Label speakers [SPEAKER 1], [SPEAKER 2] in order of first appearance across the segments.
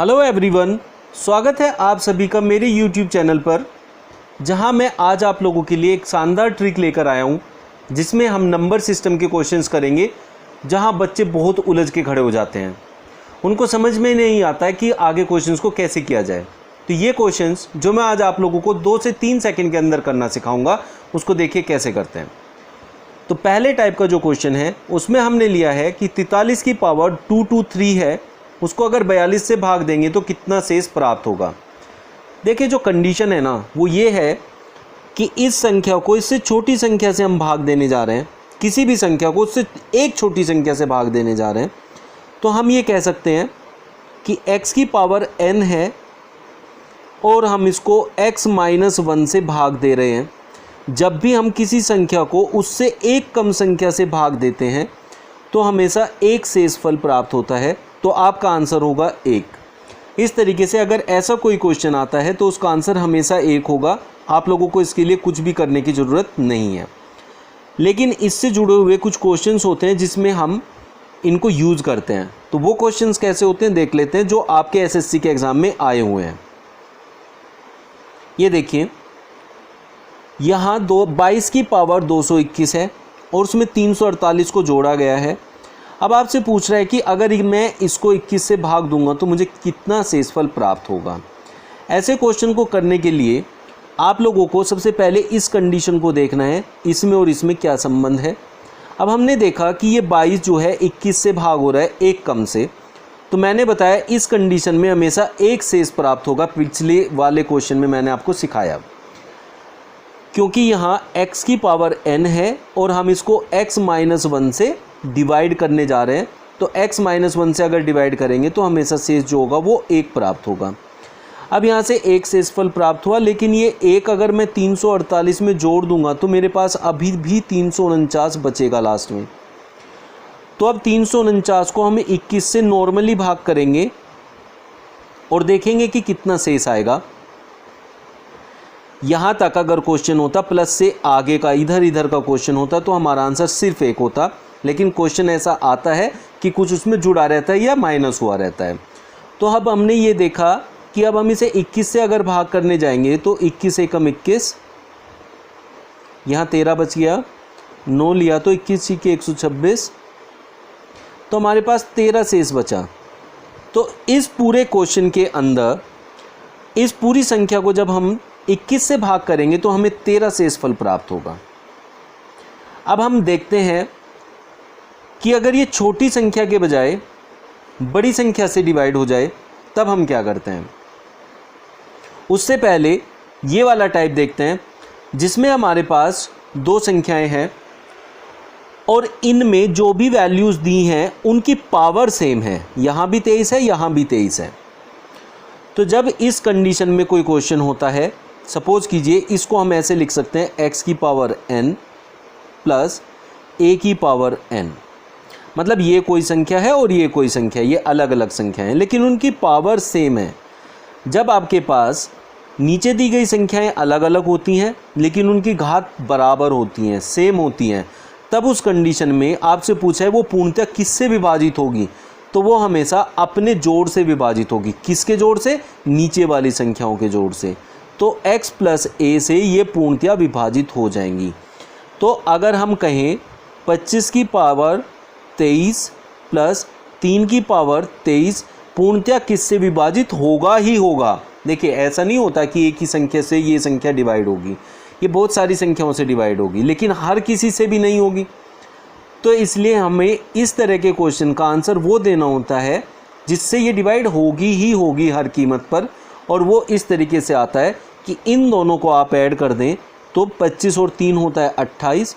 [SPEAKER 1] Hello everyone, स्वागत है आप सभी का मेरे YouTube चैनल पर, जहां मैं आज आप लोगों के लिए एक शानदार ट्रिक लेकर आया हूं, जिसमें हम नंबर सिस्टम के क्वेश्चंस करेंगे। जहां बच्चे बहुत उलझ के खड़े हो जाते हैं, उनको समझ में नहीं आता है कि आगे क्वेश्चंस को कैसे किया जाए। तो ये क्वेश्चंस जो मैं आज आप लोगों को 2 से 3 सेकंड के अंदर करना सिखाऊंगा, उसको देखिए कैसे करते हैं। तो पहले टाइप का जो क्वेश्चन है उसमें हमने लिया है कि 43 की पावर 223 है, उसको अगर 42 से भाग देंगे तो कितना शेष प्राप्त होगा। देखिए जो कंडीशन है ना वो ये है कि इस संख्या को इससे छोटी संख्या से हम भाग देने जा रहे हैं, किसी भी संख्या को उससे एक छोटी संख्या से भाग देने जा रहे हैं। तो हम ये कह सकते हैं कि x की पावर n है और हम इसको x - 1 से भाग दे रहे हैं। जब भी हम किसी संख्या को उससे एक कम संख्या से भाग देते हैं तो हमेशा एक शेषफल प्राप्त होता है। तो आपका आंसर होगा 1। इस तरीके से अगर ऐसा कोई क्वेश्चन आता है तो उसका आंसर हमेशा 1 होगा। आप लोगों को इसके लिए कुछ भी करने की ज़रूरत नहीं है। लेकिन इससे जुड़े हुए कुछ क्वेश्चंस होते हैं जिसमें हम इनको यूज़ करते हैं। तो वो क्वेश्चंस कैसे होते हैं देख लेते हैं, जो आपके एसएससी के एग्ज़ाम में आए हुए हैं। ये देखिए, यहाँ 22 की पावर 221 है और उसमें 348 को जोड़ा गया है। अब आपसे पूछ रहा है कि अगर मैं इसको 21 से भाग दूंगा तो मुझे कितना शेषफल प्राप्त होगा। ऐसे क्वेश्चन को करने के लिए आप लोगों को सबसे पहले इस कंडीशन को देखना है, इसमें और इसमें क्या संबंध है। अब हमने देखा कि ये 22 जो है 21 से भाग हो रहा है एक कम से, तो मैंने बताया इस कंडीशन में हमेशा एक शेष प्राप्त होगा। पिछले वाले क्वेश्चन में मैंने आपको सिखाया, क्योंकि यहाँ x की पावर n है और हम इसको x - 1 से डिवाइड करने जा रहे हैं। तो x - 1 से अगर डिवाइड करेंगे तो हमेशा शेष जो होगा वो 1 प्राप्त होगा। अब यहाँ से एक शेषफल प्राप्त हुआ, लेकिन ये 1 अगर मैं 348 में जोड़ दूंगा तो मेरे पास अभी भी 349 बचेगा लास्ट में। तो अब 349 को हम 21 से नॉर्मली भाग करेंगे और देखेंगे कि कितना शेष आएगा। यहाँ तक अगर क्वेश्चन होता प्लस से आगे का इधर का क्वेश्चन होता तो हमारा आंसर सिर्फ 1 होता। लेकिन क्वेश्चन ऐसा आता है कि कुछ उसमें जुड़ा रहता है या माइनस हुआ रहता है। तो अब हमने ये देखा कि अब हम इसे 21 से अगर भाग करने जाएंगे तो 21 एकम 21, यहाँ 13 बच गया, 9 लिया तो 21 के 126, तो हमारे पास 13 शेष बचा। तो इस पूरे क्वेश्चन के अंदर इस पूरी संख्या को जब हम 21 से भाग करेंगे तो हमें 13 शेषफल प्राप्त होगा। अब हम देखते हैं कि अगर ये छोटी संख्या के बजाय बड़ी संख्या से डिवाइड हो जाए तब हम क्या करते हैं। उससे पहले ये वाला टाइप देखते हैं जिसमें हमारे पास 2 संख्याएं हैं और इनमें जो भी वैल्यूज़ दी हैं उनकी पावर सेम है। यहाँ भी 23 है, यहाँ भी 23 है। तो जब इस कंडीशन में कोई क्वेश्चन होता है, सपोज कीजिए इसको हम ऐसे लिख सकते हैं x की पावर n प्लस a की पावर n। मतलब ये कोई संख्या है और ये कोई संख्या है, ये अलग अलग संख्या है लेकिन उनकी पावर सेम है। जब आपके पास नीचे दी गई संख्याएं अलग अलग होती हैं लेकिन उनकी घात बराबर होती हैं, सेम होती हैं, तब उस कंडीशन में आपसे पूछा है वो पूर्णतः किससे विभाजित होगी, तो वो हमेशा अपने जोड़ से विभाजित होगी। किसके जोड़ से? नीचे वाली संख्याओं के जोड़ से। तो x + a से ये पूर्णतः विभाजित हो जाएंगी। तो अगर हम कहें 25 की पावर 23 प्लस 3 की पावर 23 पूर्णतः किससे विभाजित होगा ही होगा। देखिए ऐसा नहीं होता कि एक ही संख्या से ये संख्या डिवाइड होगी, ये बहुत सारी संख्याओं से डिवाइड होगी, लेकिन हर किसी से भी नहीं होगी। तो इसलिए हमें इस तरह के क्वेश्चन का आंसर वो देना होता है जिससे ये डिवाइड होगी ही होगी हर कीमत पर। और वो इस तरीके से आता है कि इन दोनों को आप ऐड कर दें तो 25 और 3 होता है 28।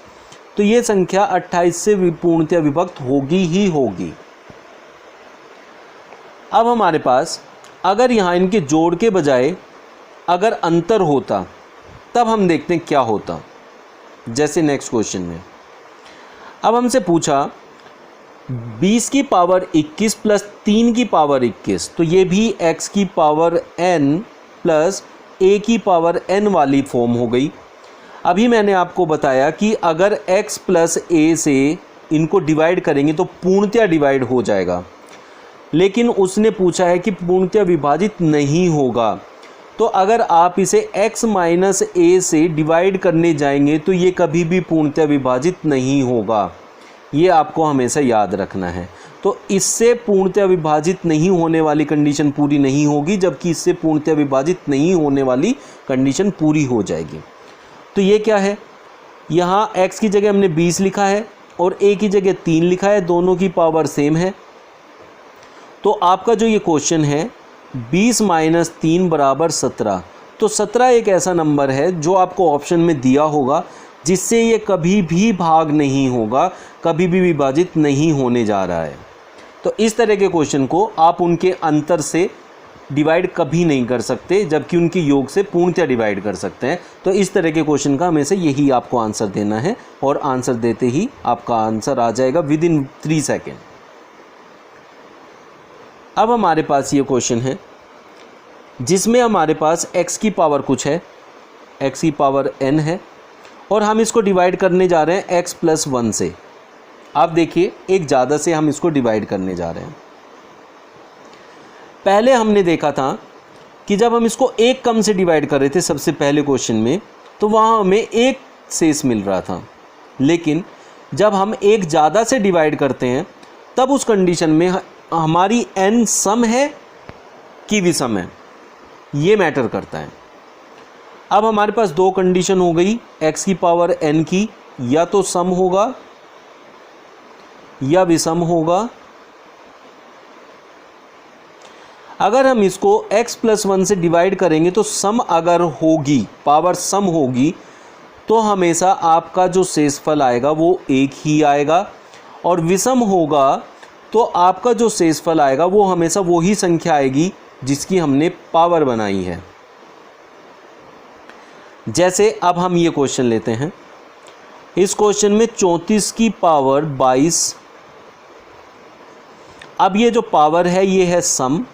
[SPEAKER 1] तो ये संख्या 28 से पूर्णतः विभक्त होगी ही होगी। अब हमारे पास अगर यहाँ इनके जोड़ के बजाय अगर अंतर होता तब हम देखते हैं क्या होता। जैसे नेक्स्ट क्वेश्चन में अब हमसे पूछा 20 की पावर 21 प्लस 3 की पावर 21, तो ये भी x की पावर n प्लस a की पावर n वाली फॉर्म हो गई। अभी मैंने आपको बताया कि अगर x + a से इनको डिवाइड करेंगे तो पूर्णतः डिवाइड हो जाएगा। लेकिन उसने पूछा है कि पूर्णतः विभाजित नहीं होगा। तो अगर आप इसे x माइनस ए से डिवाइड करने जाएंगे तो ये कभी भी पूर्णतः विभाजित नहीं होगा, ये आपको हमेशा याद रखना है। तो इससे पूर्णतः विभाजित नहीं होने वाली कंडीशन पूरी नहीं होगी, जबकि इससे पूर्णतः विभाजित नहीं होने वाली कंडीशन पूरी हो जाएगी। तो ये क्या है, यहाँ x की जगह हमने 20 लिखा है और a की जगह 3 लिखा है, दोनों की पावर सेम है। तो आपका जो ये क्वेश्चन है 20 माइनस 3 बराबर 17। तो 17 एक ऐसा नंबर है जो आपको ऑप्शन में दिया होगा जिससे ये कभी भी भाग नहीं होगा, कभी भी विभाजित नहीं होने जा रहा है। तो इस तरह के क्वेश्चन को आप उनके अंतर से डिवाइड कभी नहीं कर सकते, जबकि उनके योग से पूर्णतः डिवाइड कर सकते हैं। तो इस तरह के क्वेश्चन का हमेशा यही आपको आंसर देना है और आंसर देते ही आपका आंसर आ जाएगा विदिन 3 सेकेंड। अब हमारे पास ये क्वेश्चन है जिसमें हमारे पास x की पावर कुछ है, x की पावर n है और हम इसको डिवाइड करने जा रहे हैं x प्लस 1 से। आप देखिए एक ज़्यादा से हम इसको डिवाइड करने जा रहे हैं। पहले हमने देखा था कि जब हम इसको एक कम से डिवाइड कर रहे थे सबसे पहले क्वेश्चन में, तो वहाँ हमें एक शेष मिल रहा था। लेकिन जब हम एक ज़्यादा से डिवाइड करते हैं तब उस कंडीशन में हमारी n सम है कि विषम है, ये मैटर करता है। अब हमारे पास दो कंडीशन हो गई, x की पावर n की या तो सम होगा या विषम होगा। अगर हम इसको x प्लस 1 से डिवाइड करेंगे तो सम अगर होगी, पावर सम होगी, तो हमेशा आपका जो शेषफल आएगा वो एक ही आएगा, और विषम होगा तो आपका जो शेषफल आएगा वो हमेशा वही संख्या आएगी जिसकी हमने पावर बनाई है। जैसे अब हम ये क्वेश्चन लेते हैं। इस क्वेश्चन में 34 की पावर 22। अब ये जो पावर है ये है सम।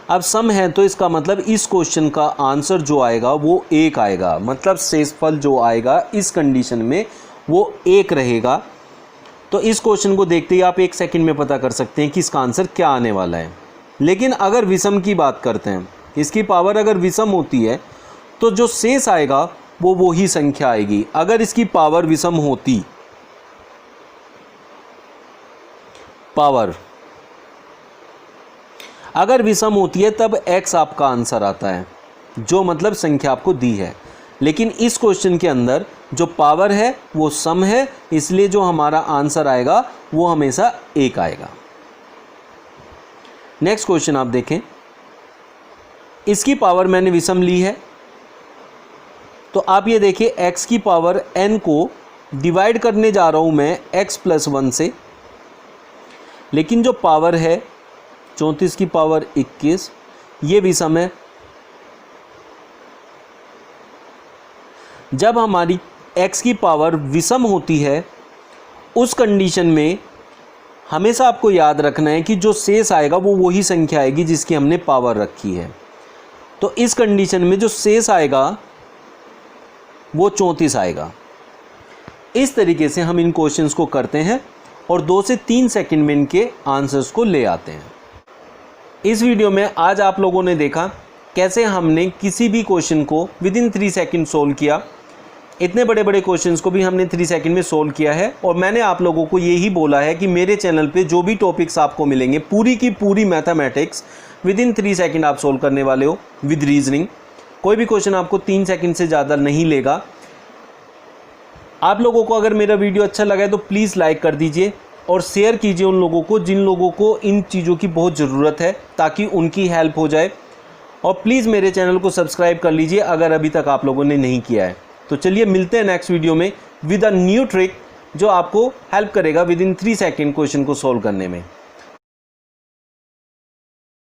[SPEAKER 1] अब सम है तो इसका मतलब इस क्वेश्चन का आंसर जो आएगा वो 1 आएगा, मतलब शेषफल जो आएगा इस कंडीशन में वो 1 रहेगा। तो इस क्वेश्चन को देखते ही आप 1 सेकंड में पता कर सकते हैं कि इसका आंसर क्या आने वाला है। लेकिन अगर विषम की बात करते हैं, इसकी पावर अगर विषम होती है तो जो शेष आएगा वो वही संख्या आएगी। अगर इसकी पावर विषम होती, पावर अगर विषम होती है तब x आपका आंसर आता है, जो मतलब संख्या आपको दी है। लेकिन इस क्वेश्चन के अंदर जो पावर है वो सम है, इसलिए जो हमारा आंसर आएगा वो हमेशा 1 आएगा। नेक्स्ट क्वेश्चन आप देखें। इसकी पावर मैंने विषम ली है, तो आप ये देखिए x की पावर n को डिवाइड करने जा रहा हूं मैं x प्लस 1 से, लेकिन जो पावर है 34 की पावर 21 ये विषम है। जब हमारी x की पावर विषम होती है उस कंडीशन में हमेशा आपको याद रखना है कि जो शेष आएगा वो वही संख्या आएगी जिसकी हमने पावर रखी है। तो इस कंडीशन में जो शेष आएगा वो 34 आएगा। इस तरीके से हम इन क्वेश्चंस को करते हैं और 2 से 3 सेकंड में इनके आंसर्स को ले आते हैं। इस वीडियो में आज आप लोगों ने देखा कैसे हमने किसी भी क्वेश्चन को विदिन 3 सेकंड सोल्व किया। इतने बड़े बड़े क्वेश्चंस को भी हमने 3 सेकंड में सोल्व किया है। और मैंने आप लोगों को यही बोला है कि मेरे चैनल पे जो भी टॉपिक्स आपको मिलेंगे पूरी की पूरी मैथमेटिक्स विदिन 3 सेकंड आप सोल्व करने वाले हो विद रीजनिंग। कोई भी क्वेश्चन आपको 3 सेकंड से ज़्यादा नहीं लेगा। आप लोगों को अगर मेरा वीडियो अच्छा लगा है तो प्लीज़ लाइक कर दीजिए और शेयर कीजिए उन लोगों को जिन लोगों को इन चीज़ों की बहुत ज़रूरत है, ताकि उनकी हेल्प हो जाए। और प्लीज़ मेरे चैनल को सब्सक्राइब कर लीजिए अगर अभी तक आप लोगों ने नहीं किया है। तो चलिए मिलते हैं नेक्स्ट वीडियो में विद अ न्यू ट्रिक जो आपको हेल्प करेगा विद इन 3 सेकंड क्वेश्चन को सोल्व करने में।